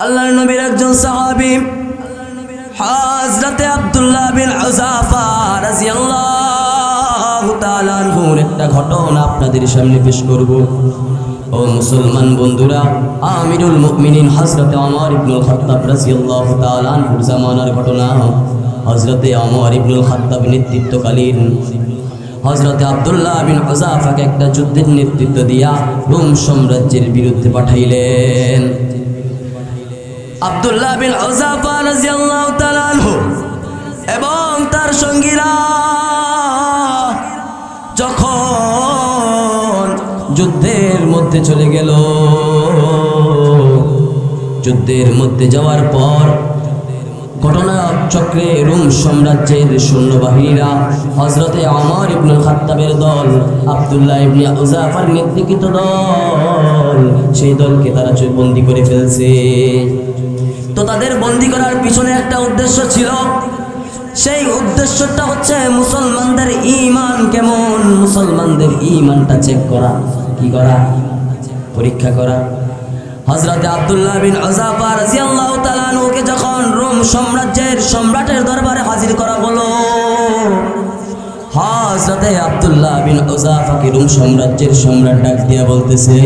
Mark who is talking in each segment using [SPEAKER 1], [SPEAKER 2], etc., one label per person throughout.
[SPEAKER 1] আল্লাহর নবীর একজন সাহাবী হযরতে আব্দুল্লাহ বিন হুযাফা রাদিয়াল্লাহু তাআলা আনহুর একটা ঘটনা আপনাদের সামনে পেশ করব। ও মুসলমান বন্ধুরা, আমিরুল মুমিনিন হযরতে ওমর ইবনুল খাত্তাব রাদিয়াল্লাহু তাআলা আনহুর জামানার ঘটনা। হযরতে ওমর ইবনুল খাত্তাব নেতৃত্বকালীন হযরতে আব্দুল্লাহ বিন হুযাফাকে একটা যুদ্ধের নেতৃত্ব দিয়া রোম সাম্রাজ্যের বিরুদ্ধে পাঠাইলেন। আব্দুল্লাহ বিন হুযাফা রাদিয়াল্লাহু তাআলা আনহু এবং তার সঙ্গীরা যখন যুদ্ধের মধ্যে চলে গেল, যুদ্ধের মধ্যে যাওয়ার পর ঘটনা চক্রে রোম সাম্রাজ্যের সৈন্যবাহিনীরা হযরতে ওমর ইবনুল খাত্তাবের দল, আব্দুল্লাহ ইবনে হুযাফার নেতৃত্বিত দল, সেই দলকে তারা বন্দী করে ফেলছে। তো তাদের বন্দী করার পিছনে একটা উদ্দেশ্য ছিল। সেই উদ্দেশ্যটা হচ্ছে মুসলমানদের ঈমান কেমন, মুসলমানদের ঈমানটা চেক করা, কি করা, পরীক্ষা করা। হযরতে আব্দুল্লাহ বিন হুযাফা রাদিয়াল্লাহু তাআলা আনহুকে যখন রোম সাম্রাজ্যের সম্রাটের দরবারে হাজির করা হলো, হযরতে আব্দুল্লাহ বিন হুযাফাকে রোম সাম্রাজ্যের সম্রাট ডাক দিয়া বলতেছে,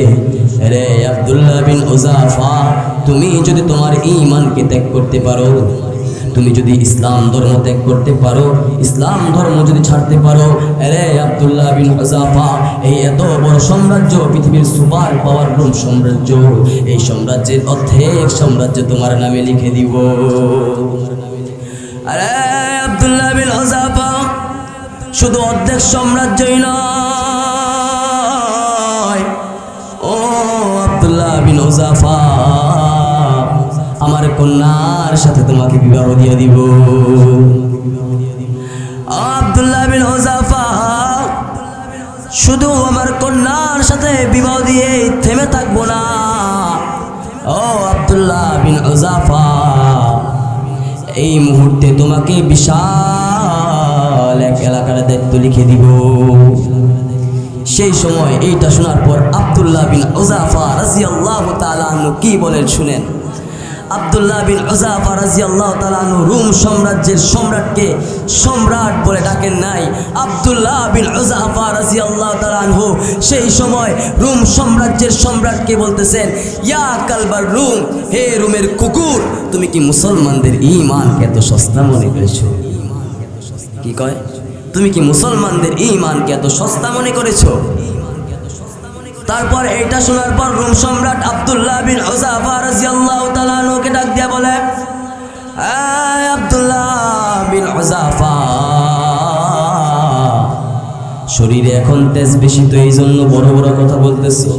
[SPEAKER 1] রে আব্দুল্লাহ বিন হুযাফা, তুমি যদি তোমার ঈমানকে ত্যাগ করতে পারো, তুমি যদি ইসলাম ধর্ম ত্যাগ করতে পারো, ইসলাম ধর্ম যদি ছাড়তে পারো, রে আব্দুল্লাহ বিন হুযাফা, এই এত বড় সাম্রাজ্য, পৃথিবীর সুপার পাওয়ার রোম সাম্রাজ্য, এই সাম্রাজ্যের অর্ধেক সাম্রাজ্য তোমার নামে লিখে দিব। আরে আব্দুল্লাহ বিন হুযাফা, শুধু অর্ধেক সাম্রাজ্যই নয়, ও আব্দুল্লাহ বিন হুযাফা, আমার কন্যার সাথে তোমাকে বিবাহ দিয়ে দিব। আব্দুল্লাহ বিন হুযাফা, শুধু আমার কন্যার সাথে বিবাহ দিয়ে থেমে থাকবো না, ও আব্দুল্লাহ বিন হুযাফা, এই মুহূর্তে তোমাকে বিশাল এক এলাকার দায়িত্ব লিখে দিব। সেই সময় এইটা শোনার পর আব্দুল্লাহ বিন হুযাফা রাদিয়াল্লাহু তাআলা আনহু কি বলেন শুনেন। আব্দুল্লাহ বিন হুযাফা রাদিয়াল্লাহু তাআলা আনহু রোম সাম্রাজ্যের সম্রাটকে সম্রাট বলে ডাকেন নাই। আব্দুল্লাহ বিন হুযাফা রাদিয়াল্লাহু তাআলা আনহু সেই সময় রোম সাম্রাজ্যের সম্রাটকে বলতেছেন, ইয়া কালবার রুম, হে রোমের কুকুর, তুমি কি মুসলমানদের ঈমানকে এত সস্তা মনে করেছো? কি কয়? তুমি কি মুসলমানদের ঈমানকে এত সস্তা মনে করেছো? তারপর এইটা শোনার পর রোম সম্রাট আব্দুল্লাহ বিন হুযাফা রাদিয়াল্লাহু তাআলা আনহুকে ডাক দিয়া বলে, আব্দুল্লাহ বিন হুযাফা, শরীরে এখন তেজ বেশি, তো এই জন্য বড় বড় কথা বলতেছো।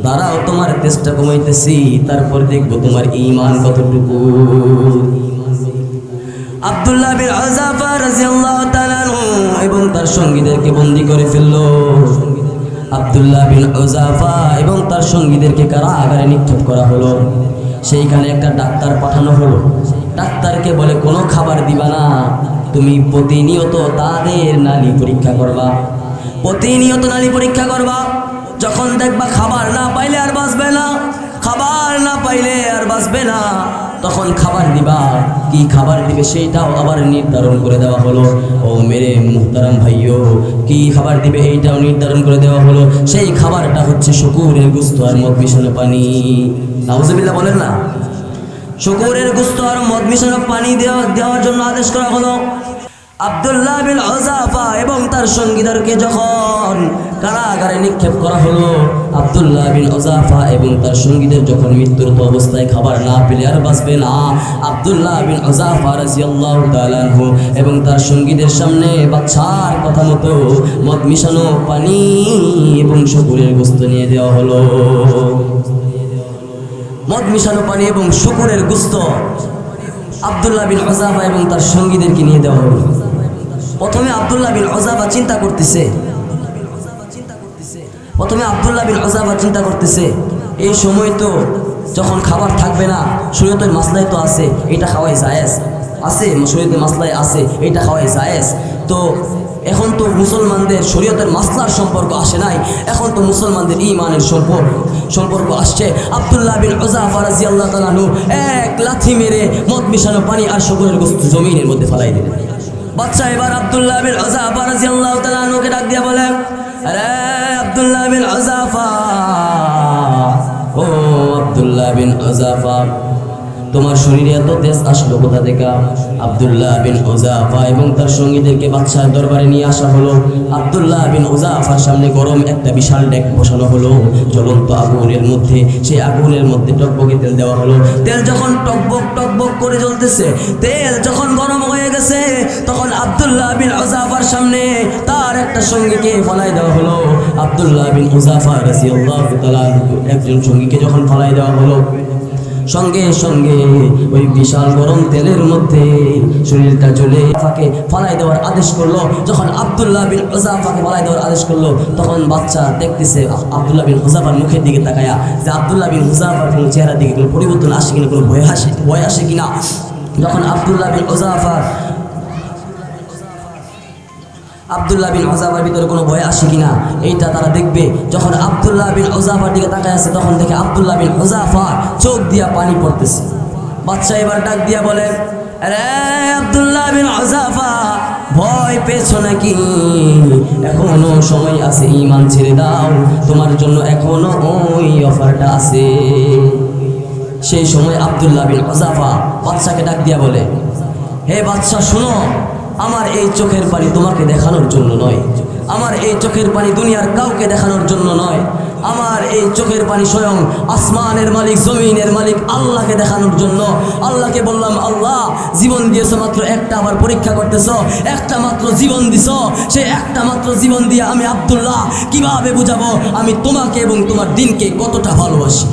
[SPEAKER 1] দাঁড়াও, তোমার তেজটা কমাইতেছি, তারপর দেখবো তোমার ঈমান কতটুকু। আব্দুল্লাহ বিন হুযাফা রাদিয়াল্লাহু তাআলা আনহু এবং তার সঙ্গীদেরকে বন্দী করে ফেললো। আব্দুল্লাহ বিন হুযাফা এবং তার সঙ্গীদেরকে কারাগারে নিক্ষেপ করা হলো। সেইখানে একটা ডাক্তার পাঠানো হলো। ডাক্তারকে বলে, কোনো খাবার দিবা না, তুমি প্রতিনিয়ত তাদের নালী পরীক্ষা করবা, প্রতিনিয়ত নালী পরীক্ষা করবা। যখন দেখবা খাবার না পাইলে আর বাঁচবে না, খাবার না পাইলে আর বাঁচবে না, তখন খাবার দিবা। কি খাবার দিবে সেইটাও আবার নির্ধারণ করে দেওয়া হলো। ও মেরে মুহতারাম ভাইও, কি খাবার দিবে এইটাও নির্ধারণ করে দেওয়া হলো। সেই খাবারটা হচ্ছে শুকুরের গোশত আর মদ মিশানো পানি। নাউজুবিল্লাহ বলেন না, শুকুরের গোশত আর মদ মিশানো পানি দেওয়ার জন্য আদেশ করা হলো। আব্দুল্লাহ বিন হুযাফা এবং তার সঙ্গীদেরকে যখন কারাগারে নিক্ষেপ করা হলো, আব্দুল্লাহ বিন হুযাফা এবং তার সঙ্গীদের যখন মৃত্যুরত অবস্থায় খাবার না পেলে আর বাঁচবে না, আব্দুল্লাহ বিন হুযাফা রাদিয়াল্লাহু তাআলা আনহু এবং তার সঙ্গীদের সামনে বাদশার কথা মতো মদ মিশানো পানি এবং শুকুরের গোশত নিয়ে দেওয়া হলো। মদ মিশানো পানি এবং শুকুরের গোশত আব্দুল্লাহ বিন হুযাফা এবং তার সঙ্গীদেরকে নিয়ে দেওয়া হলো। প্রথমে আব্দুল্লাহ বিন হুযাফা চিন্তা করতেছে, এই সময় তো যখন খাবার থাকবে না, শরীয়তের মাসলায় তো আছে, এটা খাওয়াই জায়েজ আছে, শরীয়তের মাসলায় আছে, এটা খাওয়াই জায়েজ। তো এখন তো মুসলমানদের শরীয়তের মাসলার সম্পর্ক আসে নাই, এখন তো মুসলমানদের ঈমানের সম্পর্ক আসছে। আব্দুল্লাহ বিন হুযাফা রাদিয়াল্লাহু তাআলা আনহু এক লাথি মেরে মদ মিশানো পানি আর শুকরের গোশত জমিনের মধ্যে ফেলাই দিলেন। বাচ্চা এবার আব্দুল্লাহ বিন হুযাফা রাদিয়াল্লাহু তাআলা আনহুকে ডাক দিয়ে বলে, আরে আব্দুল্লাহ বিন হুযাফা, ও আব্দুল্লাহ বিন হুযাফা, তোমার শরীরে এত তেজ আসলো কোথা থেকে? আব্দুল্লাহ বিন হুযাফা এবং তার সঙ্গীদেরকে বাদশার দরবারে নিয়ে আসা হলো। আব্দুল্লাহ বিন হুযাফার সামনে গরম একটা বিশাল ডেক বসানো হলো জ্বলন্ত আগুনের মধ্যে। সেই আগুনের মধ্যে টকবকে তেল দেওয়া হলো। তেল যখন টকবক করে জ্বলতেছে, তেল যখন গরম হয়ে গেছে, তখন আব্দুল্লাহ বিন হুযাফার সামনে তার একটা সঙ্গীকে ফলাই দেওয়া হলো। আব্দুল্লাহ বিন হুযাফা রাদিয়াল্লাহু তাআলা একজন সঙ্গীকে যখন ফলাই দেওয়া হলো, সঙ্গে সঙ্গে ওই বিশাল গরম তেলের মধ্যে শরীরটা জ্বলে ফাঁকে ফালাই দেওয়ার আদেশ করলো। যখন আব্দুল্লাহ বিন হুযাফাকে ফালাই দেওয়ার আদেশ করলো, তখন বাচ্চা দেখতেছে আব্দুল্লাহ বিন হুযাফার মুখের দিকে তাকায়া যে আব্দুল্লাহ বিন হুযাফার কোনো চেহারার দিকে কোনো পরিবর্তন আসে কিনা, কোনো ভয় আসে কিনা। যখন আব্দুল্লাহ বিন হুযাফার ভিতরে কোনো ভয় আসে কিনা এইটা তারা দেখবে। যখন আব্দুল্লাহ বিন হুযাফার দিকে তাকায় আছে, তখন দেখে আব্দুল্লাহ বিন হুযাফা চোখ দিয়া পানি পড়তেছে। বাচ্চা এবার ডাক দিয়া বলে, আরে আব্দুল্লাহ বিন হুযাফা, ভয় পেয়েছো নাকি? এখনো সময় আছে, ঈমান ছেড়ে দাও, তোমার জন্য এখনো ওই অফারটা আছে। সেই সময় আব্দুল্লাহ বিন হুযাফা বাচ্চাকে ডাক দিয়া বলে, হে বাচ্চা শোনো, আমার এই চোখের পানি তোমাকে দেখানোর জন্য নয়, আমার এই চোখের পানি দুনিয়ার কাউকে দেখানোর জন্য নয়, আমার এই চোখের পানি স্বয়ং আসমানের মালিক, জমিনের মালিক আল্লাহকে দেখানোর জন্য। আল্লাহকে বললাম, আল্লাহ জীবন দিয়েছ মাত্র একটা, আবার পরীক্ষা করতেছ, একটা মাত্র জীবন দিছ, সেই একটা মাত্র জীবন দিয়ে আমি আব্দুল্লাহ কিভাবে বুঝাবো আমি তোমাকে এবং তোমার দিনকে কতটা ভালোবাসি।